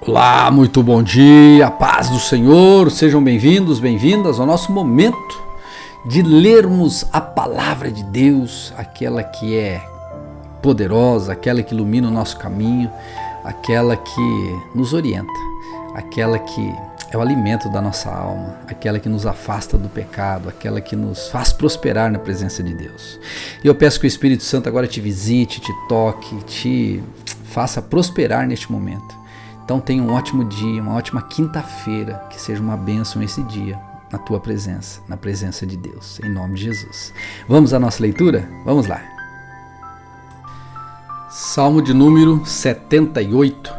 Olá, muito bom dia, paz do Senhor, sejam bem-vindos, bem-vindas ao nosso momento de lermos a palavra de Deus, aquela que é poderosa, aquela que ilumina o nosso caminho, aquela que nos orienta, aquela que é o alimento da nossa alma, aquela que nos afasta do pecado, aquela que nos faz prosperar na presença de Deus. E eu peço que o Espírito Santo agora te visite, te toque, te faça prosperar neste momento. Então tenha um ótimo dia, uma ótima quinta-feira, que seja uma bênção esse dia na tua presença, na presença de Deus, em nome de Jesus. Vamos à nossa leitura? Vamos lá. Salmo de número 78.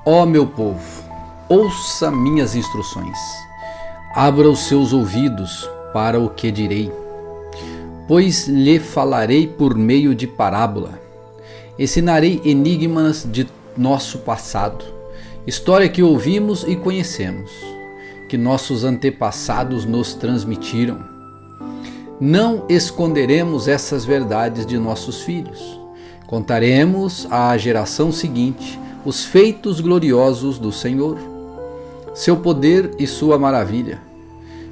Ó meu povo, ouça minhas instruções, abra os seus ouvidos para o que direi, pois lhe falarei por meio de parábola, ensinarei enigmas de nosso passado, história que ouvimos e conhecemos, que nossos antepassados nos transmitiram. Não esconderemos essas verdades de nossos filhos. Contaremos à geração seguinte os feitos gloriosos do Senhor, seu poder e sua maravilha.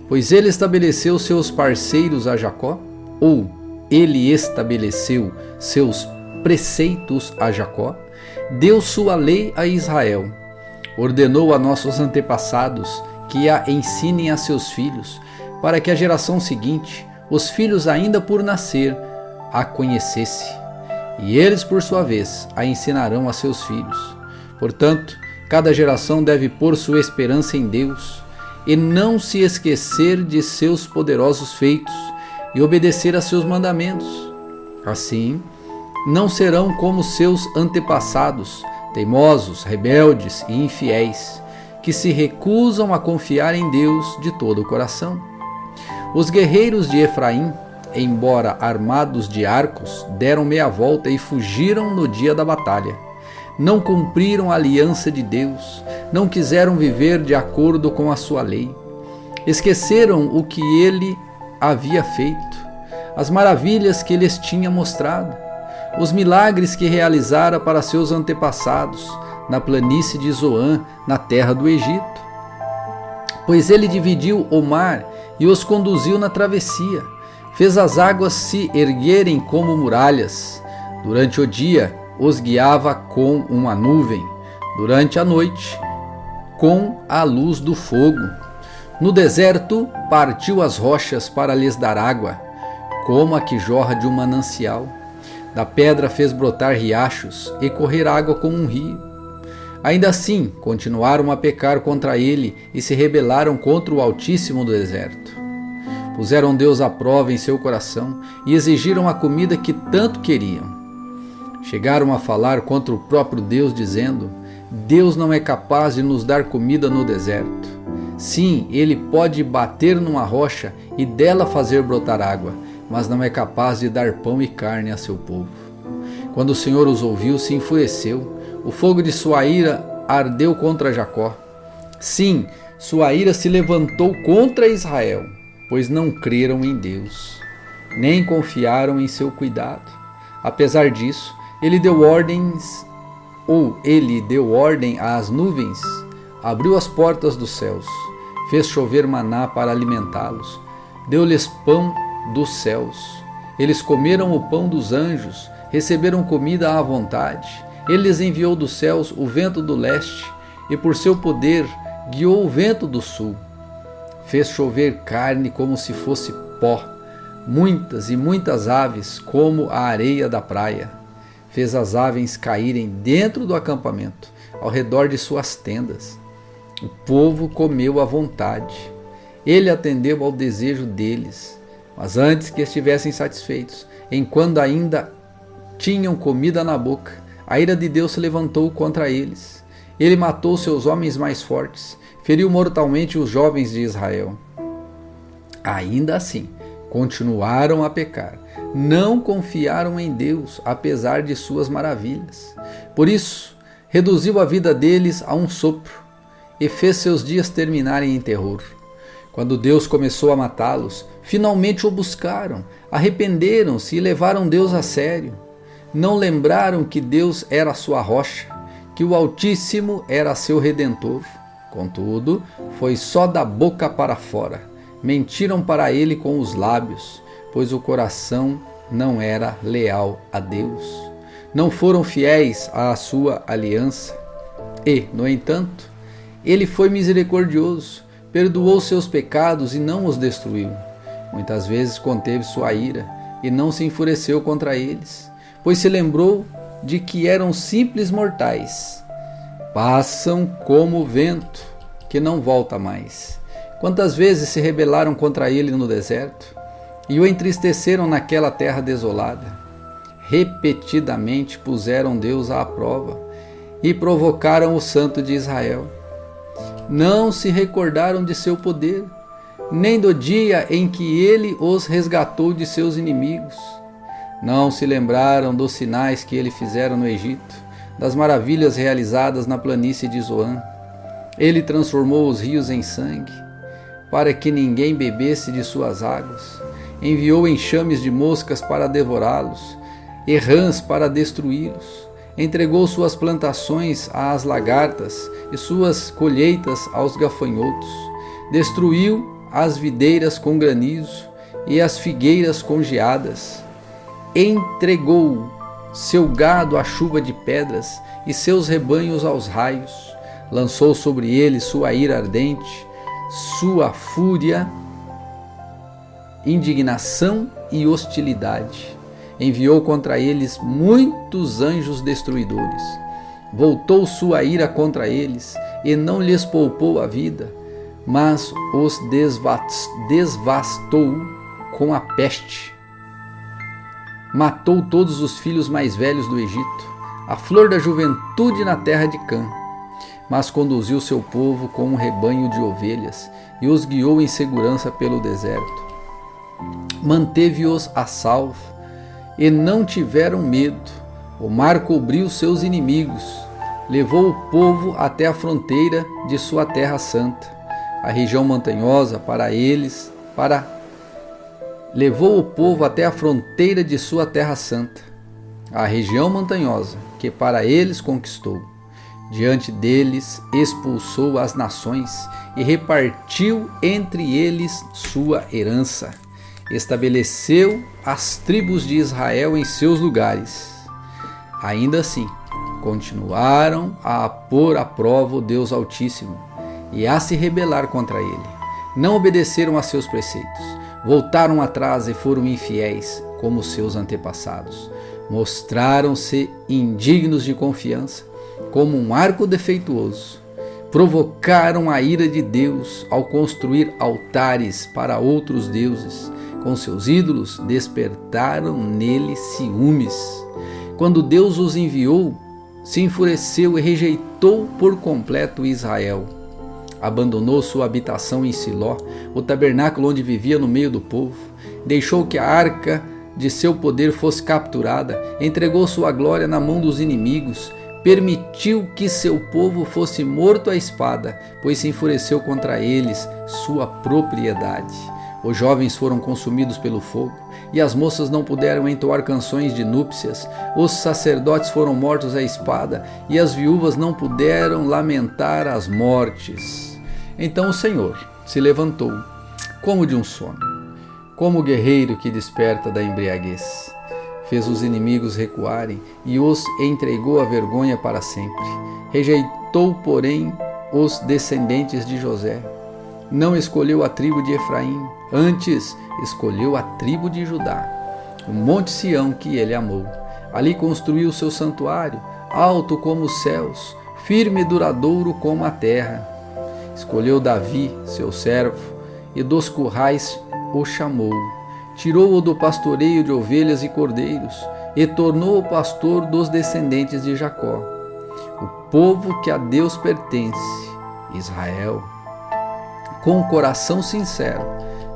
Pois ele estabeleceu seus parceiros a Jacó, ou ele estabeleceu seus preceitos a Jacó, deu sua lei a Israel, ordenou a nossos antepassados que a ensinem a seus filhos, para que a geração seguinte, os filhos ainda por nascer, a conhecesse, e eles por sua vez a ensinarão a seus filhos. Portanto, cada geração deve pôr sua esperança em Deus, e não se esquecer de seus poderosos feitos, e obedecer a seus mandamentos. Assim, não serão como seus antepassados, teimosos, rebeldes e infiéis, que se recusam a confiar em Deus de todo o coração. Os guerreiros de Efraim, embora armados de arcos, deram meia volta e fugiram no dia da batalha. Não cumpriram a aliança de Deus, não quiseram viver de acordo com a sua lei. Esqueceram o que ele havia feito, as maravilhas que lhes tinha mostrado, os milagres que realizara para seus antepassados, na planície de Zoan, na terra do Egito. Pois ele dividiu o mar e os conduziu na travessia, fez as águas se erguerem como muralhas. Durante o dia os guiava com uma nuvem, durante a noite com a luz do fogo. No deserto partiu as rochas para lhes dar água, como a que jorra de um manancial. Da pedra fez brotar riachos e correr água como um rio. Ainda assim, continuaram a pecar contra ele e se rebelaram contra o Altíssimo do deserto. Puseram Deus à prova em seu coração e exigiram a comida que tanto queriam. Chegaram a falar contra o próprio Deus, dizendo: Deus não é capaz de nos dar comida no deserto. Sim, ele pode bater numa rocha e dela fazer brotar água, mas não é capaz de dar pão e carne a seu povo. Quando o Senhor os ouviu, se enfureceu. O fogo de sua ira ardeu contra Jacó. Sim, sua ira se levantou contra Israel, pois não creram em Deus, nem confiaram em seu cuidado. Apesar disso, ele deu ordem às nuvens, abriu as portas dos céus, fez chover maná para alimentá-los, deu-lhes pão dos céus. Eles comeram o pão dos anjos, receberam comida à vontade. Ele lhes enviou dos céus o vento do leste, e por seu poder guiou o vento do sul. Fez chover carne como se fosse pó, muitas e muitas aves como a areia da praia. Fez as aves caírem dentro do acampamento, ao redor de suas tendas. O povo comeu à vontade. Ele atendeu ao desejo deles. Mas antes que estivessem satisfeitos, enquanto ainda tinham comida na boca, a ira de Deus se levantou contra eles. Ele matou seus homens mais fortes, feriu mortalmente os jovens de Israel. Ainda assim, continuaram a pecar, não confiaram em Deus, apesar de suas maravilhas. Por isso, reduziu a vida deles a um sopro, e fez seus dias terminarem em terror. Quando Deus começou a matá-los, finalmente o buscaram, arrependeram-se e levaram Deus a sério. Não lembraram que Deus era a sua rocha, que o Altíssimo era seu Redentor. Contudo, foi só da boca para fora. Mentiram para ele com os lábios, pois o coração não era leal a Deus. Não foram fiéis à sua aliança. E, no entanto, ele foi misericordioso, perdoou seus pecados e não os destruiu. Muitas vezes conteve sua ira e não se enfureceu contra eles, pois se lembrou de que eram simples mortais. Passam como o vento, que não volta mais. Quantas vezes se rebelaram contra ele no deserto e o entristeceram naquela terra desolada. Repetidamente puseram Deus à prova e provocaram o Santo de Israel. Não se recordaram de seu poder, nem do dia em que ele os resgatou de seus inimigos. Não se lembraram dos sinais que ele fizera no Egito, das maravilhas realizadas na planície de Zoan. Ele transformou os rios em sangue, para que ninguém bebesse de suas águas. Enviou enxames de moscas para devorá-los, e rãs para destruí-los. Entregou suas plantações às lagartas e suas colheitas aos gafanhotos. Destruiu as videiras com granizo e as figueiras com geadas. Entregou seu gado à chuva de pedras e seus rebanhos aos raios. Lançou sobre eles sua ira ardente, sua fúria, indignação e hostilidade. Enviou contra eles muitos anjos destruidores. Voltou sua ira contra eles e não lhes poupou a vida, mas os devastou com a peste. Matou todos os filhos mais velhos do Egito, a flor da juventude na terra de Cã. Mas conduziu seu povo com um rebanho de ovelhas e os guiou em segurança pelo deserto. Manteve-os a salvo e não tiveram medo. O mar cobriu seus inimigos, levou o povo até a fronteira de sua terra santa, a região montanhosa para eles, levou o povo até a fronteira de sua terra santa, a região montanhosa que para eles conquistou. Diante deles expulsou as nações e repartiu entre eles sua herança. Estabeleceu as tribos de Israel em seus lugares. Ainda assim, continuaram a pôr à prova o Deus Altíssimo e a se rebelar contra ele. Não obedeceram a seus preceitos, voltaram atrás e foram infiéis, como seus antepassados. Mostraram-se indignos de confiança, como um arco defeituoso. Provocaram a ira de Deus ao construir altares para outros deuses. Com seus ídolos, despertaram nele ciúmes. Quando Deus os enviou, se enfureceu e rejeitou por completo Israel. Abandonou sua habitação em Siló, o tabernáculo onde vivia no meio do povo. Deixou que a arca de seu poder fosse capturada, entregou sua glória na mão dos inimigos, permitiu que seu povo fosse morto à espada, pois se enfureceu contra eles, sua propriedade. Os jovens foram consumidos pelo fogo, e as moças não puderam entoar canções de núpcias. Os sacerdotes foram mortos à espada, e as viúvas não puderam lamentar as mortes. Então o Senhor se levantou, como de um sono, como o guerreiro que desperta da embriaguez. Fez os inimigos recuarem e os entregou à vergonha para sempre. Rejeitou, porém, os descendentes de José. Não escolheu a tribo de Efraim, antes escolheu a tribo de Judá, o monte Sião que ele amou. Ali construiu seu santuário, alto como os céus, firme e duradouro como a terra. Escolheu Davi, seu servo, e dos currais o chamou. Tirou-o do pastoreio de ovelhas e cordeiros, e tornou-o pastor dos descendentes de Jacó, o povo que a Deus pertence, Israel. Com um coração sincero,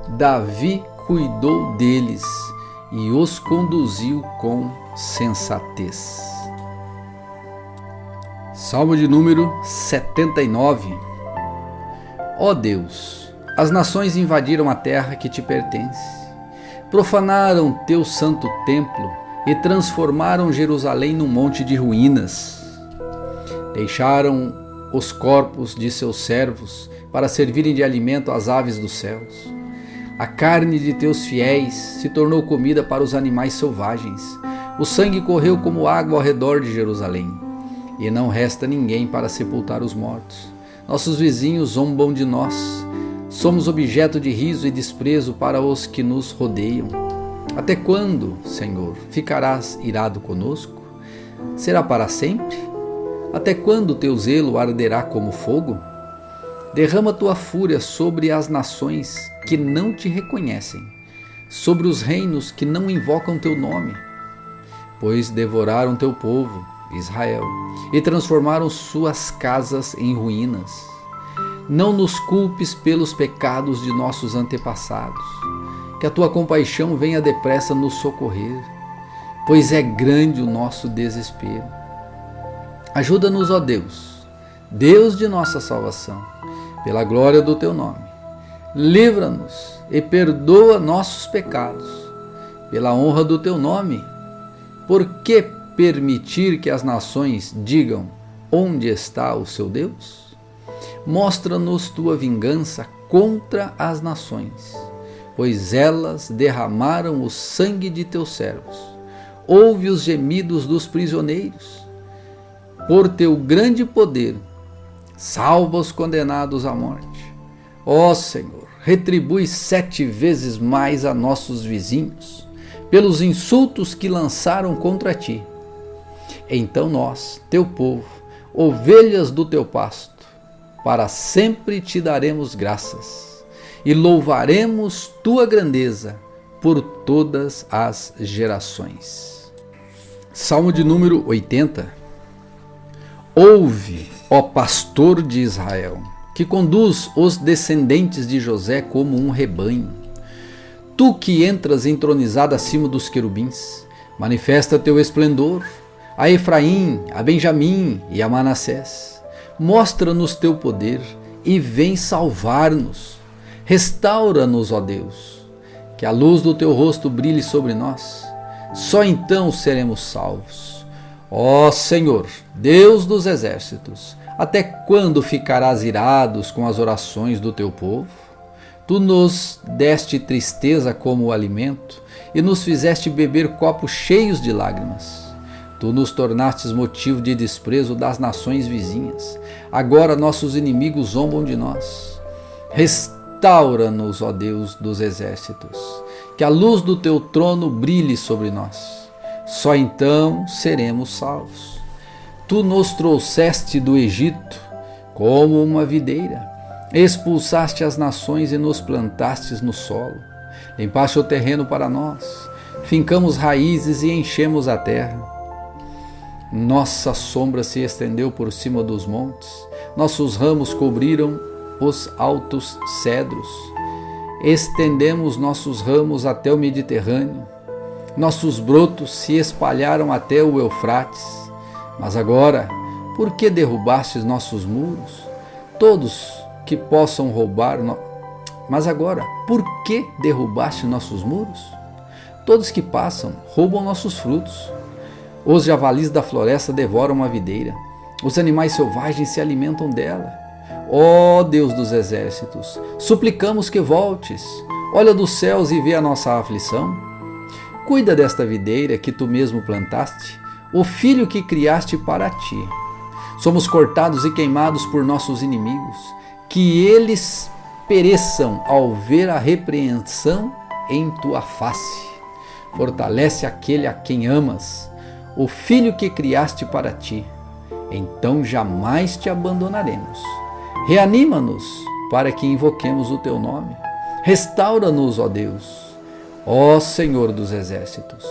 Davi cuidou deles e os conduziu com sensatez. Salmo de número 79. Ó Deus, as nações invadiram a terra que te pertence, profanaram teu santo templo e transformaram Jerusalém num monte de ruínas. Deixaram os corpos de seus servos para servirem de alimento às aves dos céus. A carne de teus fiéis se tornou comida para os animais selvagens. O sangue correu como água ao redor de Jerusalém, e não resta ninguém para sepultar os mortos. Nossos vizinhos zombam de nós. Somos objeto de riso e desprezo para os que nos rodeiam. Até quando, Senhor, ficarás irado conosco? Será para sempre? Até quando teu zelo arderá como fogo? Derrama tua fúria sobre as nações que não te reconhecem, sobre os reinos que não invocam teu nome. Pois devoraram teu povo, Israel, e transformaram suas casas em ruínas. Não nos culpes pelos pecados de nossos antepassados, que a tua compaixão venha depressa nos socorrer, pois é grande o nosso desespero. Ajuda-nos, ó Deus, Deus de nossa salvação, pela glória do teu nome. Livra-nos e perdoa nossos pecados, pela honra do teu nome. Por que permitir que as nações digam: onde está o seu Deus? Mostra-nos tua vingança contra as nações, pois elas derramaram o sangue de teus servos. Ouve os gemidos dos prisioneiros. Por teu grande poder, salva os condenados à morte. Ó Senhor, retribui 7 vezes mais a nossos vizinhos, pelos insultos que lançaram contra ti. Então nós, teu povo, ovelhas do teu pasto, para sempre te daremos graças e louvaremos tua grandeza por todas as gerações. Salmo de número 80. Ouve, ó pastor de Israel, que conduz os descendentes de José como um rebanho. Tu que entras entronizado acima dos querubins, manifesta teu esplendor a Efraim, a Benjamim e a Manassés. Mostra-nos teu poder e vem salvar-nos. Restaura-nos, ó Deus, que a luz do teu rosto brilhe sobre nós. Só então seremos salvos. Ó Senhor, Deus dos exércitos, até quando ficarás irados com as orações do teu povo? Tu nos deste tristeza como o alimento e nos fizeste beber copos cheios de lágrimas. Tu nos tornastes motivo de desprezo das nações vizinhas. Agora nossos inimigos zombam de nós. Restaura-nos, ó Deus dos exércitos, que a luz do teu trono brilhe sobre nós. Só então seremos salvos. Tu nos trouxeste do Egito como uma videira, expulsaste as nações e nos plantastes no solo. Limpaste o terreno para nós, fincamos raízes e enchemos a terra. Nossa sombra se estendeu por cima dos montes, nossos ramos cobriram os altos cedros. Estendemos nossos ramos até o Mediterrâneo. Nossos brotos se espalharam até o Eufrates. Mas agora, por que derrubastes nossos muros? Todos que possam roubar... Mas agora, por que derrubaste nossos muros? Todos que passam roubam nossos frutos. Os javalis da floresta devoram a videira. Os animais selvagens se alimentam dela. Ó Deus dos exércitos, suplicamos que voltes. Olha dos céus e vê a nossa aflição. Cuida desta videira que tu mesmo plantaste, o filho que criaste para ti. Somos cortados e queimados por nossos inimigos, que eles pereçam ao ver a repreensão em tua face. Fortalece aquele a quem amas, o filho que criaste para ti. Então jamais te abandonaremos. Reanima-nos para que invoquemos o teu nome. Restaura-nos, ó Deus. Ó Senhor dos exércitos,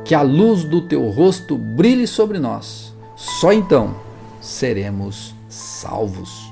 que a luz do teu rosto brilhe sobre nós. Só então seremos salvos.